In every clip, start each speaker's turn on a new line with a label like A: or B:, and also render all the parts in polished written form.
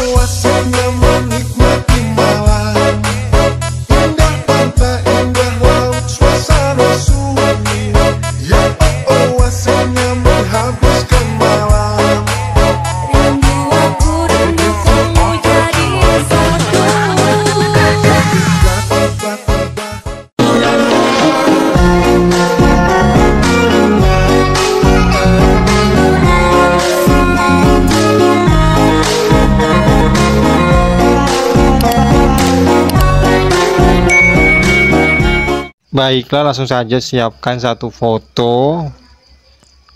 A: Asiknya menikmati malam, indah pantai, indah laut, suasana sunyi. Ya asiknya menghabiskan malam.
B: Rindu aku, rindu kamu jadi satu.
C: Baiklah, langsung saja siapkan satu foto.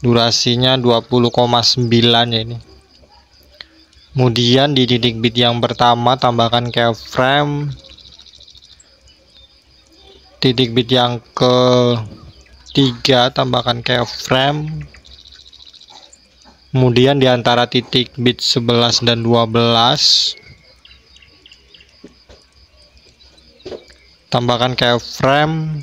C: Durasinya 20,9 ya ini. Kemudian di titik bit yang pertama tambahkan keyframe. Titik bit yang ketiga tambahkan keyframe. Kemudian di antara titik bit 11 dan 12 tambahkan keyframe.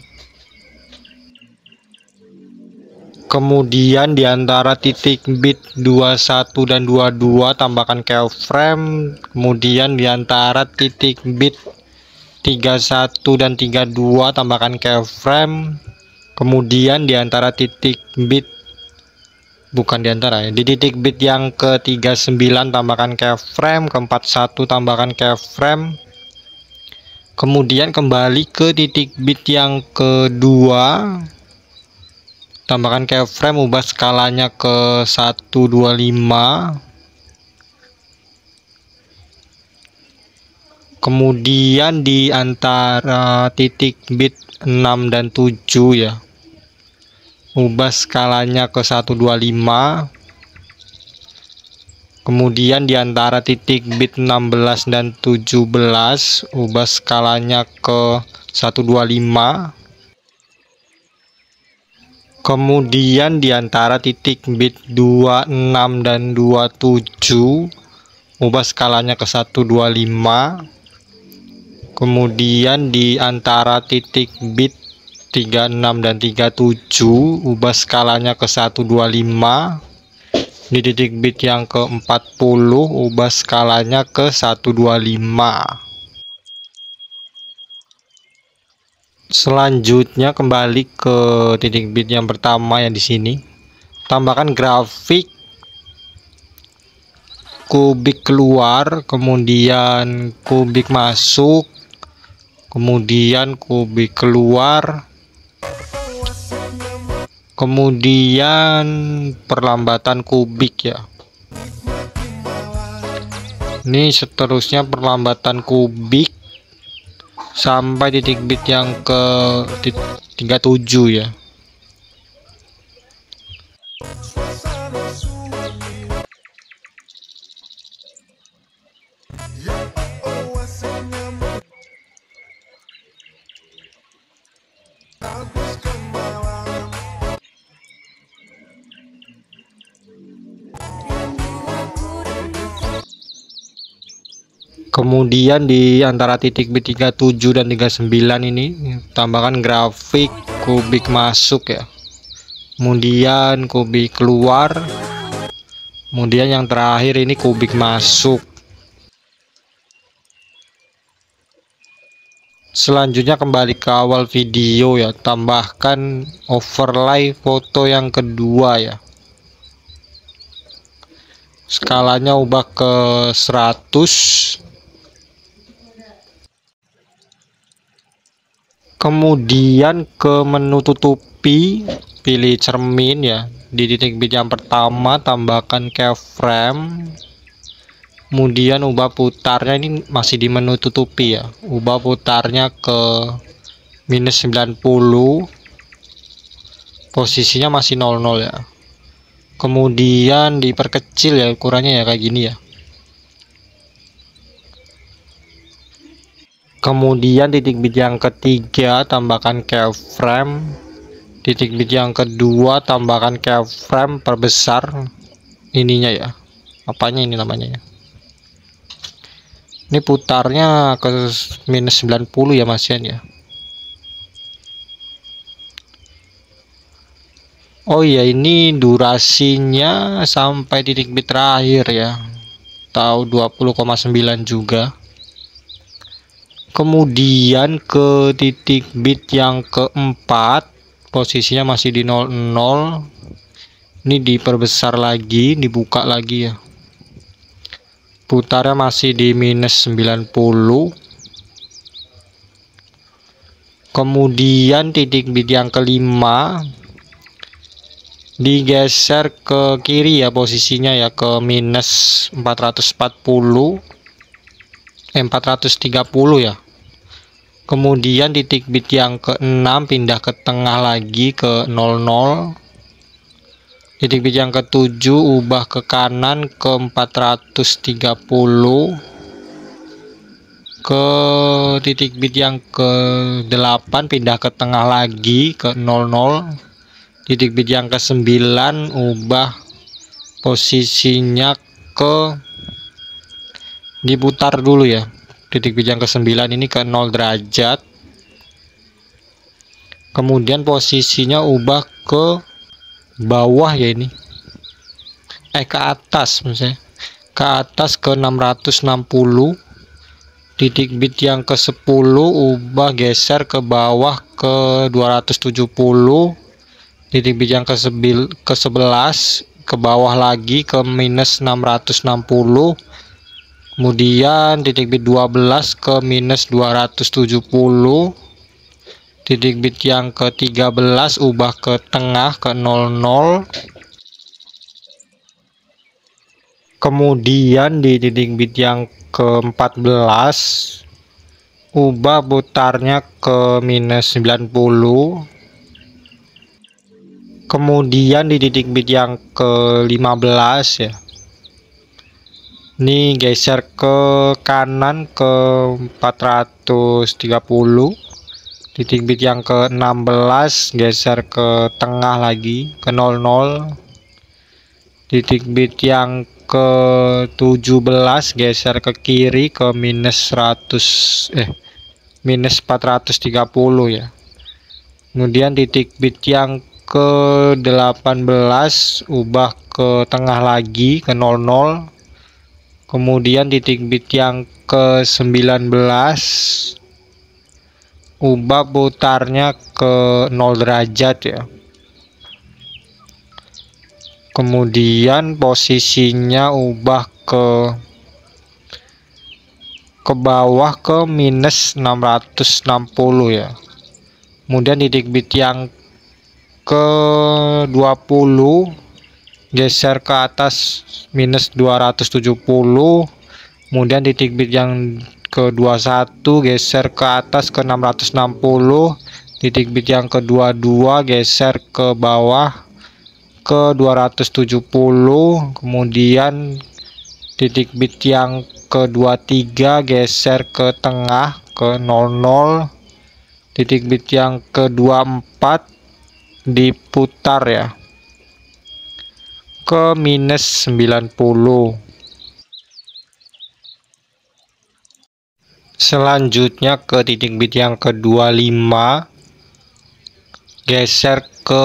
C: Kemudian di antara titik bit 21 dan 22 tambahkan keyframe. Kemudian di antara titik bit 31 dan 32 tambahkan keyframe. Kemudian di antara titik bit di titik bit yang ke-39 tambahkan keyframe, ke-41 tambahkan keyframe. Kemudian kembali ke titik bit yang kedua, tambahkan keyframe, ubah skalanya ke 125. Kemudian di antara titik bit 6 dan 7 ya, ubah skalanya ke 125. Kemudian di antara titik bit 16 dan 17 ubah skalanya ke 125. Kemudian di antara titik bit 26 dan 27 ubah skalanya ke 125. Kemudian di antara titik bit 36 dan 37 ubah skalanya ke 125. Di titik bit yang ke-40 ubah skalanya ke 125. Selanjutnya kembali ke titik bit yang pertama yang di sini. Tambahkan grafik kubik keluar, kemudian kubik masuk, kemudian kubik keluar, kemudian perlambatan kubik ya. Ini seterusnya perlambatan kubik sampai titik bit yang ke 37 ya. Kemudian di antara titik bit 37 dan 39 ini tambahkan grafik kubik masuk ya. Kemudian kubik keluar. Kemudian yang terakhir ini kubik masuk. Selanjutnya kembali ke awal video ya, tambahkan overlay foto yang kedua ya. Skalanya ubah ke 100. Kemudian ke menu tutupi, pilih cermin ya. Di titik bit yang pertama tambahkan keyframe. Kemudian ubah putarnya, ini masih di menu tutupi ya. Ubah putarnya ke -90. Posisinya masih 00 ya. Kemudian diperkecil ya ukurannya ya, kayak gini ya. Kemudian titik bit yang ketiga tambahkan keyframe. Titik bit yang kedua tambahkan keyframe, perbesar ininya ya. Apanya ini namanya ya. Ini putarnya ke -90 ya masian ya. Oh iya, ini durasinya sampai titik bit terakhir ya. atau 20,9 juga. Kemudian ke titik bit yang keempat, posisinya masih di 00. Ini diperbesar lagi, dibuka lagi ya. Putarnya masih di minus 90. Kemudian titik bit yang kelima digeser ke kiri ya, posisinya ya, ke minus 430 430 ya. Kemudian titik bit yang keenam pindah ke tengah lagi ke 00. Titik bit yang ketujuh ubah ke kanan ke 430. Ke titik bit yang ke-8 pindah ke tengah lagi ke 00. Titik bit yang ke-9 ubah posisinya ke, diputar dulu ya. Titik bit yang ke-9 ini ke 0 derajat. Kemudian posisinya ubah ke bawah ya, ini ke atas misalnya, ke atas ke 660. Titik bit yang ke-10 ubah geser ke bawah ke 270. Titik bit yang ke-11 ke bawah lagi ke minus 660. Kemudian titik bit 12 ke minus 270. Titik bit yang ke-13 ubah ke tengah ke 00. Kemudian di titik bit yang ke-14 ubah putarnya ke minus 90. Kemudian di titik bit yang ke-15 ya, ini geser ke kanan ke 430. Titik bit yang ke-16 geser ke tengah lagi ke 00. Titik bit yang ke-17 geser ke kiri ke minus 430 ya. Kemudian titik bit yang ke-18 ubah ke tengah lagi ke 00. Kemudian titik bit yang ke-19 ubah putarnya ke 0 derajat ya. Kemudian posisinya ubah ke bawah ke minus 660 ya. Kemudian titik bit yang ke-20 geser ke atas minus 270. Kemudian titik bit yang ke-21 geser ke atas ke 660. Titik bit yang ke-22 geser ke bawah ke 270. Kemudian titik bit yang ke-23 geser ke tengah ke 00. Titik bit yang ke-24 diputar ya ke minus 90. Selanjutnya ke titik bit yang ke-25 geser ke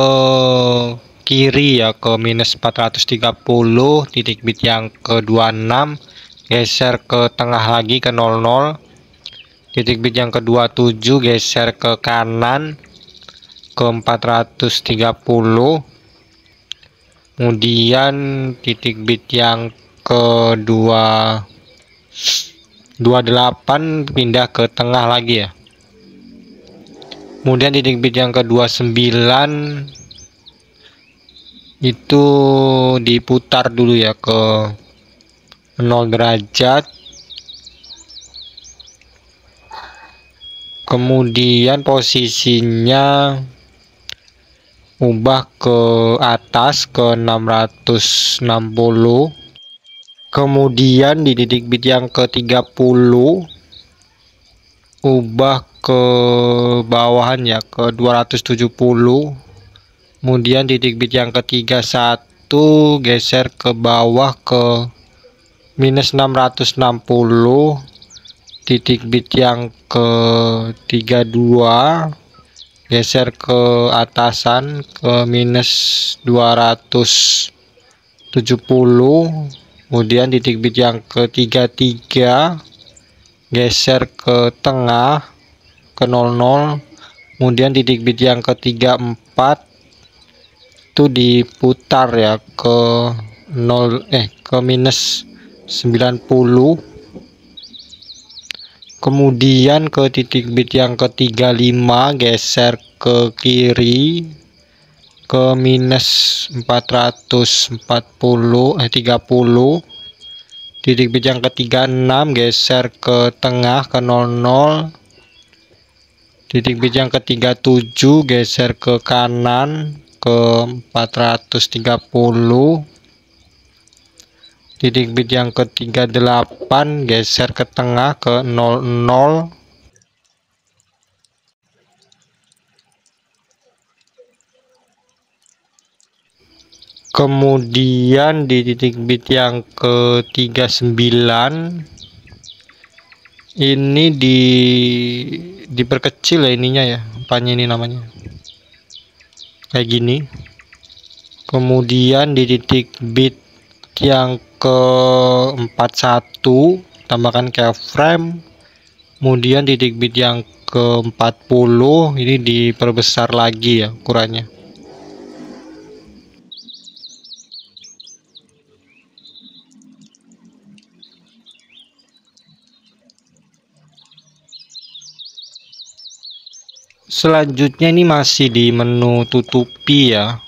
C: kiri ya ke minus 430. Titik bit yang ke-26 geser ke tengah lagi ke 00. Titik bit yang ke-27 geser ke kanan ke 430. Kemudian titik bit yang ke-28 pindah ke tengah lagi ya. Kemudian titik bit yang ke-29 itu diputar dulu ya ke 0 derajat. Kemudian posisinya ubah ke atas ke 660. Kemudian di titik bit yang ke-30 ubah ke bawahan ya ke 270. Kemudian titik bit yang ke-31 geser ke bawah ke minus 660. Titik bit yang ke-32 geser ke atasan ke minus 270. kemudian titik bit yang ketiga 3 geser ke tengah ke 00, kemudian titik bit yang ketiga 4 itu diputar ya ke ke minus 90, kemudian ke titik bit yang ketiga 5 geser ke kiri ke minus 30, titik bit yang ketiga 6 geser ke tengah ke 00, titik bit yang ketiga 7 geser ke kanan ke 430, titik bit yang ketiga 8 geser ke tengah ke 00, kemudian di titik bit yang ke 39 ini diperkecil ya ininya ya, apanya ini namanya, kayak gini. Kemudian di titik bit yang ke 41 tambahkan keyframe, kemudian titik bit yang ke 40 ini diperbesar lagi ya ukurannya. Selanjutnya ini masih di menu tutupi ya.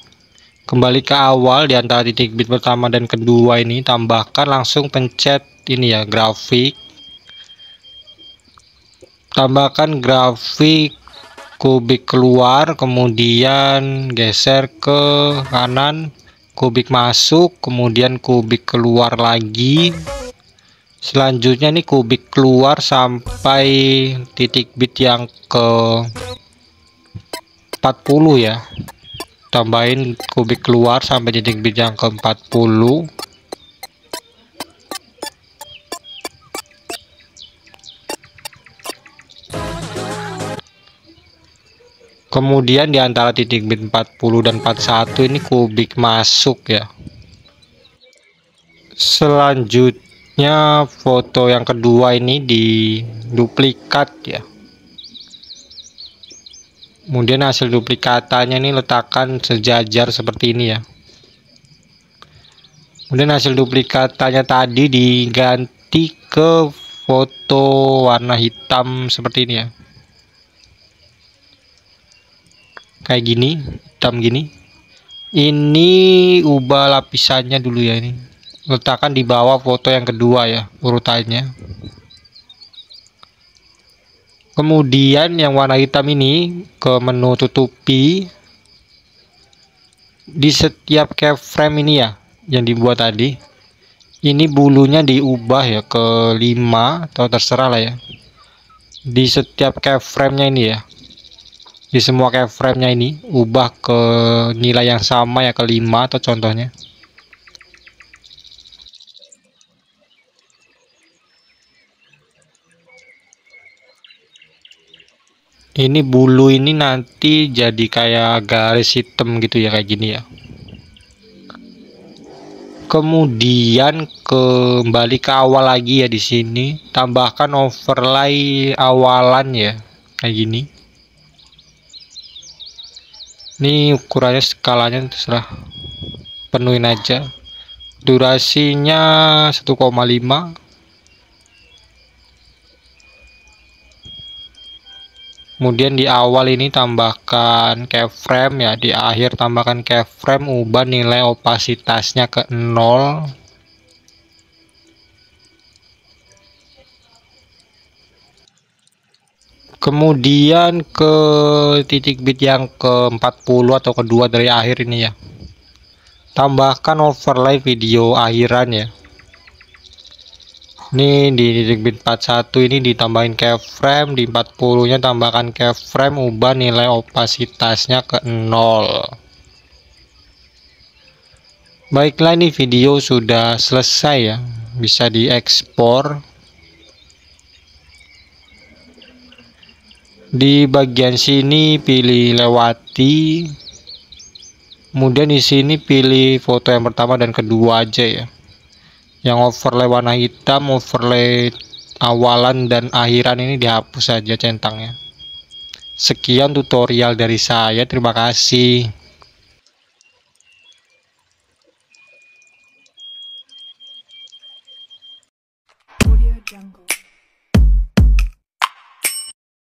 C: Kembali ke awal di antara titik bit pertama dan kedua ini, tambahkan langsung pencet ini ya, grafik. Tambahkan grafik kubik keluar, kemudian geser ke kanan, kubik masuk, kemudian kubik keluar lagi. Selanjutnya ini kubik keluar sampai titik bit yang ke 40 ya. Tambahin kubik keluar sampai titik bit yang ke 40. Kemudian di antara titik bit 40 dan 41 ini kubik masuk ya. Selanjutnya foto yang kedua ini diduplikat ya. Kemudian hasil duplikatanya ini letakkan sejajar seperti ini ya. Kemudian hasil duplikatanya tadi diganti ke foto warna hitam seperti ini ya. Kayak gini, hitam gini. Ini ubah lapisannya dulu ya ini. Letakkan di bawah foto yang kedua ya, urutannya. Kemudian yang warna hitam ini ke menu tutupi. Di setiap keyframe ini ya yang dibuat tadi, ini bulunya diubah ya ke 5 atau terserah lah ya. Di setiap keyframe-nya ini ya, di semua keyframe-nya ini ubah ke nilai yang sama ya, ke 5 atau contohnya. Ini bulu ini nanti jadi kayak garis hitam gitu ya, kayak gini ya. Kemudian kembali ke awal lagi ya, di sini tambahkan overlay awalan ya, kayak gini. Ini ukurannya, skalanya terserah, penuhin aja. Durasinya 1,5. Kemudian di awal ini tambahkan keyframe ya, di akhir tambahkan keyframe, ubah nilai opasitasnya ke 0. Kemudian ke titik bit yang ke 40 atau kedua dari akhir ini ya, tambahkan overlay video akhiran ya. Ini di titik bit 41 ini ditambahin keyframe, di 40 nya tambahkan keyframe, ubah nilai opasitasnya ke 0. Baiklah, ini video sudah selesai ya, bisa diekspor. Di bagian sini pilih lewati, kemudian di sini pilih foto yang pertama dan kedua aja ya. Yang overlay warna hitam, overlay awalan dan akhiran ini dihapus saja centangnya. Sekian tutorial dari saya, terima kasih.
B: Audio Jungle.